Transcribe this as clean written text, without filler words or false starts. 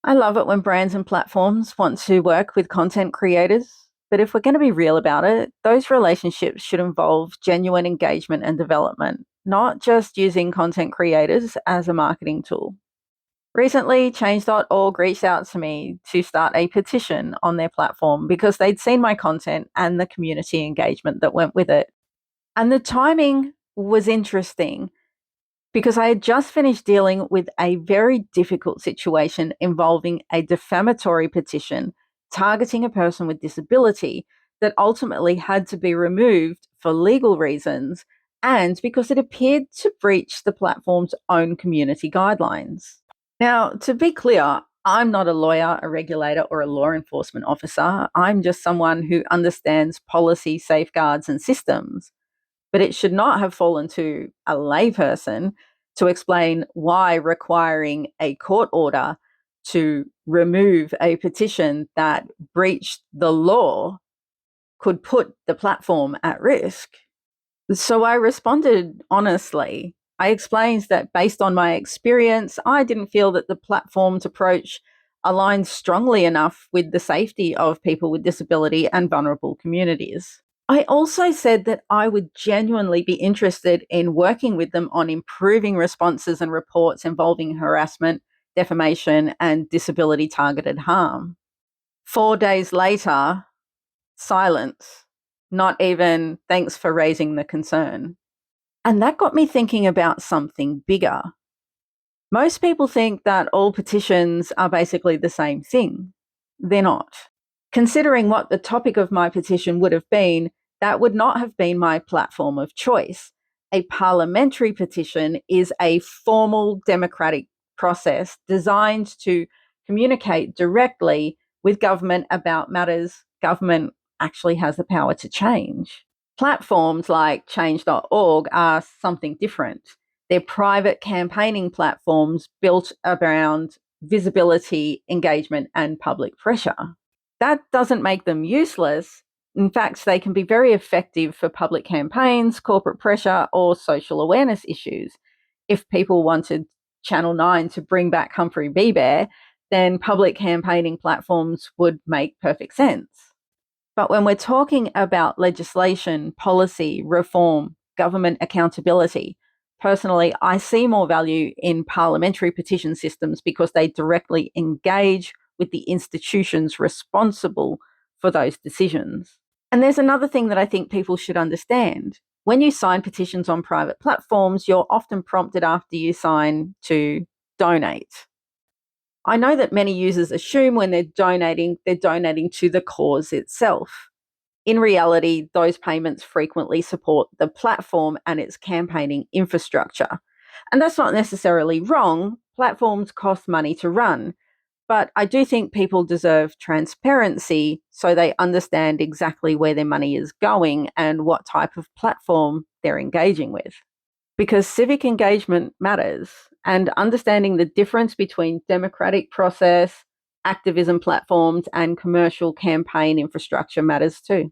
I love it when brands and platforms want to work with content creators. But if we're going to be real about it, those relationships should involve genuine engagement and development, not just using content creators as a marketing tool. Recently, Change.org reached out to me to start a petition on their platform because they'd seen my content and the community engagement that went with it. And the timing was interesting because I had just finished dealing with a very difficult situation involving a defamatory petition targeting a person with disability that ultimately had to be removed for legal reasons and because it appeared to breach the platform's own community guidelines. Now, to be clear, I'm not a lawyer, a regulator, or a law enforcement officer. I'm just someone who understands policy, safeguards, and systems. But it should not have fallen to a layperson to explain why requiring a court order to remove a petition that breached the law could put the platform at risk. So I responded honestly. I explained that based on my experience, I didn't feel that the platform's approach aligned strongly enough with the safety of people with disability and vulnerable communities. I also said that I would genuinely be interested in working with them on improving responses and reports involving harassment, defamation, and disability targeted harm. 4 days later, silence. Not even thanks for raising the concern. And that got me thinking about something bigger. Most people think that all petitions are basically the same thing. They're not. Considering what the topic of my petition would have been, that would not have been my platform of choice. A parliamentary petition is a formal democratic process designed to communicate directly with government about matters government actually has the power to change. Platforms like change.org are something different. They're private campaigning platforms built around visibility, engagement, and public pressure. That doesn't make them useless. In fact, they can be very effective for public campaigns, corporate pressure, or social awareness issues. If people wanted Channel 9 to bring back Humphrey B. Bear, then public campaigning platforms would make perfect sense. But when we're talking about legislation, policy, reform, government accountability, personally, I see more value in parliamentary petition systems because they directly engage with the institutions responsible for those decisions. And there's another thing that I think people should understand. When you sign petitions on private platforms, you're often prompted after you sign to donate. I know that many users assume when they're donating to the cause itself. In reality, those payments frequently support the platform and its campaigning infrastructure. And that's not necessarily wrong. Platforms cost money to run. But I do think people deserve transparency so they understand exactly where their money is going and what type of platform they're engaging with. Because civic engagement matters, and understanding the difference between democratic process, activism platforms, and commercial campaign infrastructure matters too.